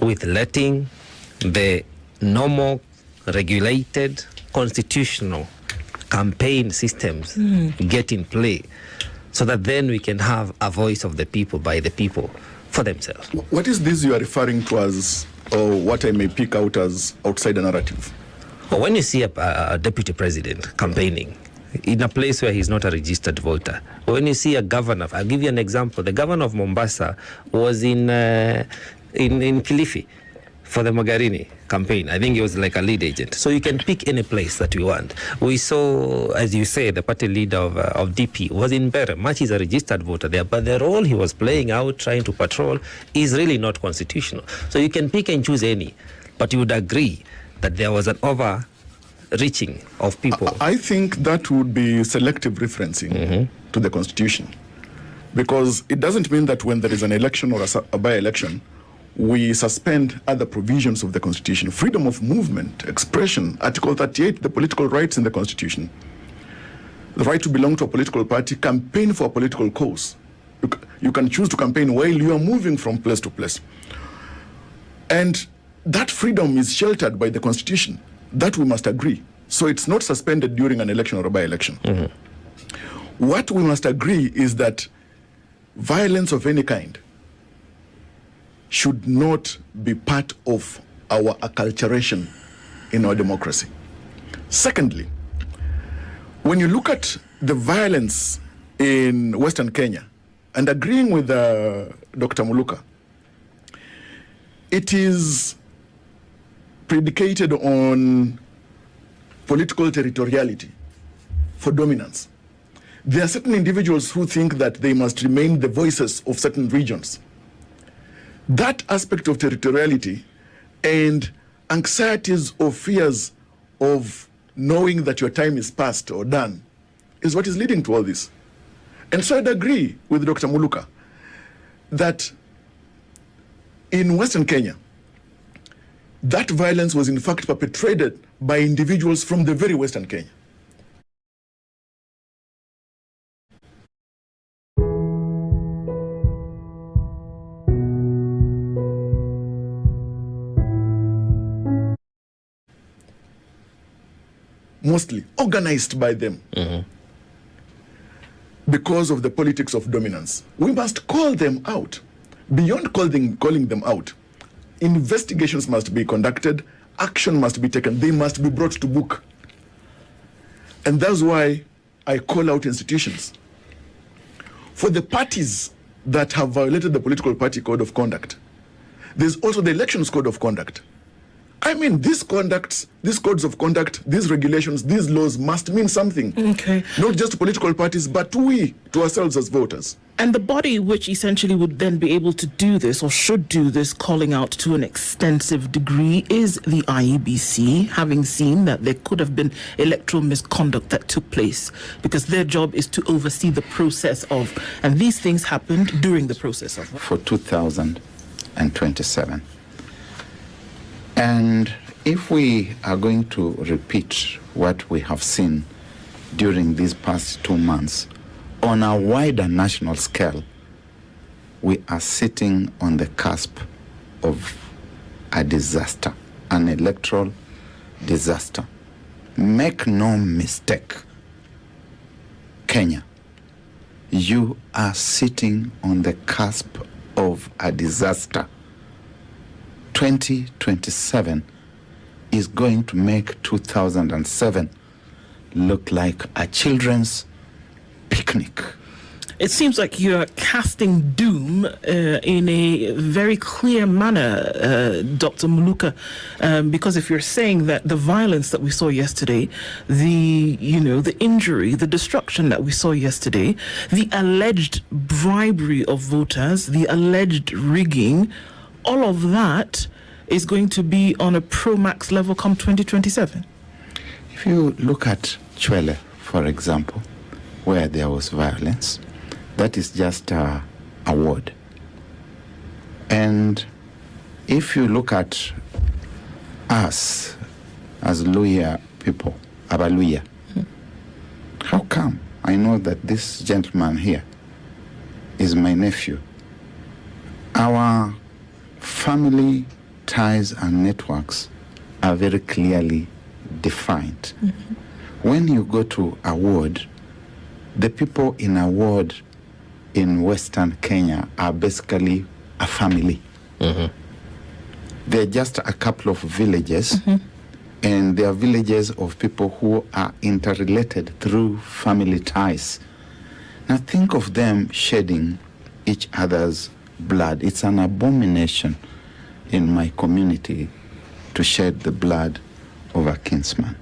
with letting the normal, regulated, constitutional campaign systems get in play, so that then we can have a voice of the people, by the people, for themselves. What is this you are referring to as, or what I may pick out as outsider narrative? Well, when you see a deputy president campaigning in a place where he's not a registered voter, when you see a governor, I'll give you an example. The governor of Mombasa was in Kilifi for the Magarini campaign. I think he was like a lead agent. So you can pick any place that we want. We saw, as you say, the party leader of DP was in Bere. Much is a registered voter there, but the role he was playing out, trying to patrol, is really not constitutional. So you can pick and choose any, but you would agree that there was an overreaching of people. I think that would be selective referencing to the Constitution, because it doesn't mean that when there is an election or a by-election, we suspend other provisions of the Constitution. Freedom of movement, expression, Article 38, the political rights in the Constitution, the right to belong to a political party, campaign for a political cause. You can choose to campaign while you are moving from place to place. And that freedom is sheltered by the Constitution. That we must agree. So it's not suspended during an election or a by-election. What we must agree is that violence of any kind should not be part of our acculturation in our democracy. Secondly, when you look at the violence in Western Kenya, and agreeing with Dr. Muluka, it is predicated on political territoriality for dominance. There are certain individuals who think that they must remain the voices of certain regions. That aspect of territoriality and anxieties or fears of knowing that your time is past or done is what is leading to all this. And so I'd agree with Dr. Muluka that in Western Kenya, that violence was in fact perpetrated by individuals from the very Western Kenya. Mostly organized by them because of the politics of dominance. We must call them out. Beyond calling them out, investigations must be conducted, action must be taken, they must be brought to book. And that's why I call out institutions. For the parties that have violated the political party code of conduct, there's also the elections code of conduct. I mean, these codes of conduct, these regulations, these laws must mean something. Okay. Not just to political parties, but to ourselves as voters. And the body which essentially would then be able to do this, or should do this, calling out to an extensive degree, is the IEBC, having seen that there could have been electoral misconduct that took place, because their job is to oversee the process of, and these things happened during the process of. For 2027. And if we are going to repeat what we have seen during these past 2 months, on a wider national scale, we are sitting on the cusp of a disaster, an electoral disaster. Make no mistake, Kenya, you are sitting on the cusp of a disaster. 2027 is going to make 2007 look like a children's picnic. It seems like you're casting doom in a very clear manner, Dr. Muluka, because if you're saying that the violence that we saw yesterday, the injury, the destruction that we saw yesterday, the alleged bribery of voters, the alleged rigging, all of that is going to be on a pro-max level come 2027. If you look at Chwele, for example, where there was violence, that is just a word. And if you look at us as Luhya people, Abaluhya, how come? I know that this gentleman here is my nephew. Our family ties and networks are very clearly defined. When you go to a ward, the people in a ward in Western Kenya are basically a family. They're just a couple of villages, and they are villages of people who are interrelated through family ties. Now think of them shedding each other's blood. It's an abomination in my community to shed the blood of a kinsman.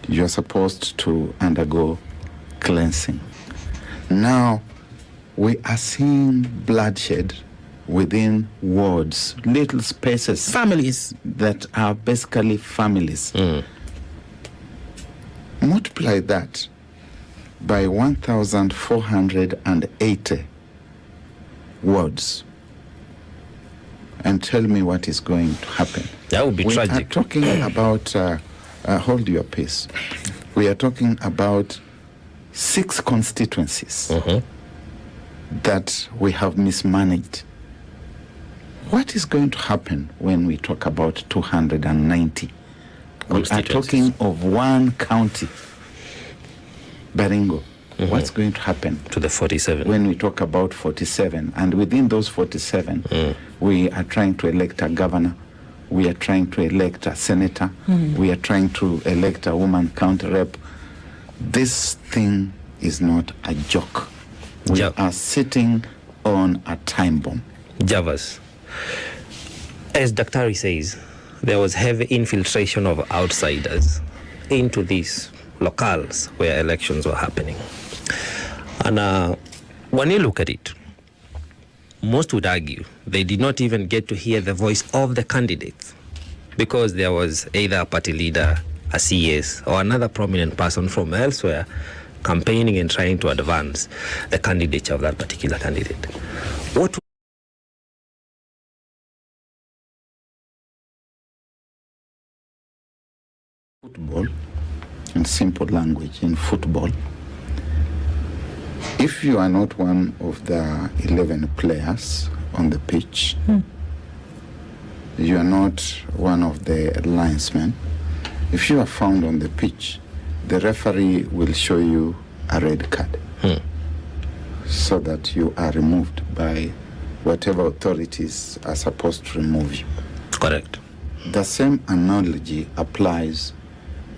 You're supposed to undergo cleansing. Now we are seeing bloodshed within wards, little spaces, Families. that are basically families. Multiply that by 1,480 wards and tell me what is going to happen. That would be We tragic. are talking about, hold your peace. We are talking about 6 constituencies that we have mismanaged. What is going to happen when we talk about 290? We are Constituencies. talking of one county, Baringo. What's going to happen To the 47. when we talk about 47? And within those 47, we are trying to elect a governor, we are trying to elect a senator, we are trying to elect a woman county rep. This thing is not a joke. We Ja- are sitting on a time bomb. Javas. As Daktari says, there was heavy infiltration of outsiders into these locales where elections were happening. And when you look at it, most would argue they did not even get to hear the voice of the candidates because there was either a party leader, a CS, or another prominent person from elsewhere campaigning and trying to advance the candidature of that particular candidate. What Football, in simple language, in football, if you are not one of the 11 players on the pitch, you are not one of the linesmen, if you are found on the pitch, the referee will show you a red card so that you are removed by whatever authorities are supposed to remove you. correct? The same analogy applies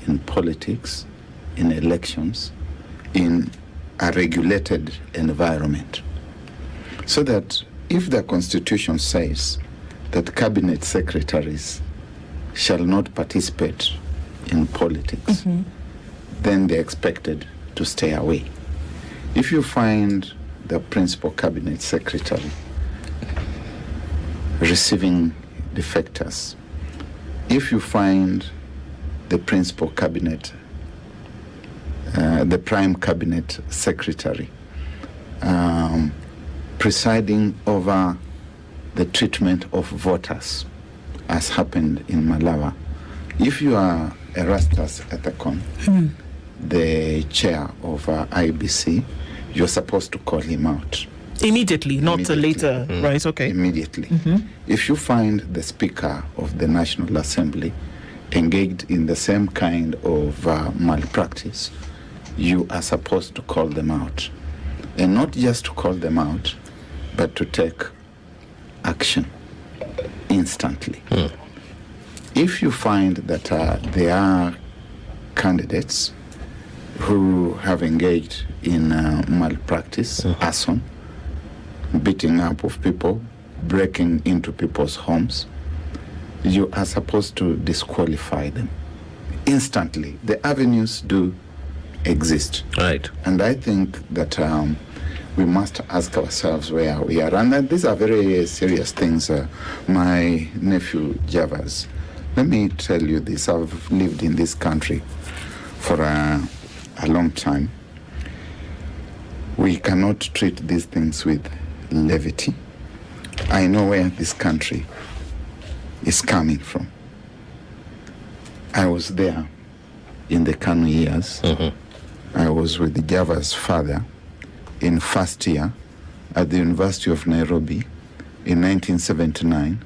in politics, in elections, in a regulated environment. So that if the Constitution says that cabinet secretaries shall not participate in politics, then they're expected to stay away. If you find the principal cabinet secretary receiving defectors, if you find the principal cabinet, the prime cabinet secretary, presiding over the treatment of voters, as happened in Malava, if you are Erastus Ethekon, the chair of IBC, you're supposed to call him out. Immediately, not Immediately. later. Right, okay. Immediately. If you find the Speaker of the National Assembly engaged in the same kind of malpractice, you are supposed to call them out. And not just to call them out, but to take action instantly. If you find that there are candidates who have engaged in malpractice, arson, beating up of people, breaking into people's homes, you are supposed to disqualify them instantly. The avenues do exist. Right. And I think that we must ask ourselves where we are. And these are very serious things. My nephew Javas, let me tell you this. I've lived in this country for a long time. We cannot treat these things with levity. I know where this country is coming from. I was there in the Kanu years. I was with Java's father in first year at the University of Nairobi in 1979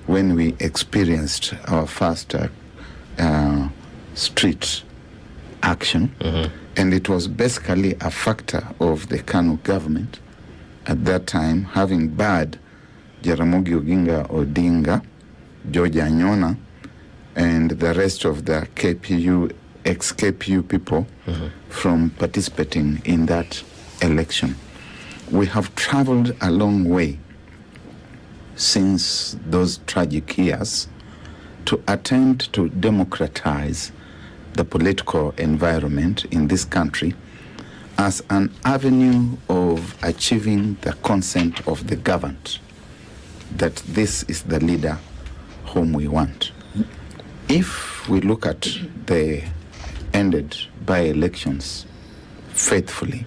when we experienced our first street action. And it was basically a factor of the KANU government at that time, having barred Jaramogi Oginga Odinga, George Anyona, and the rest of the KPU, ex-KPU people from participating in that election. We have traveled a long way since those tragic years to attempt to democratize the political environment in this country as an avenue of achieving the consent of the governed that this is the leader whom we want. If we look at the ended by elections faithfully,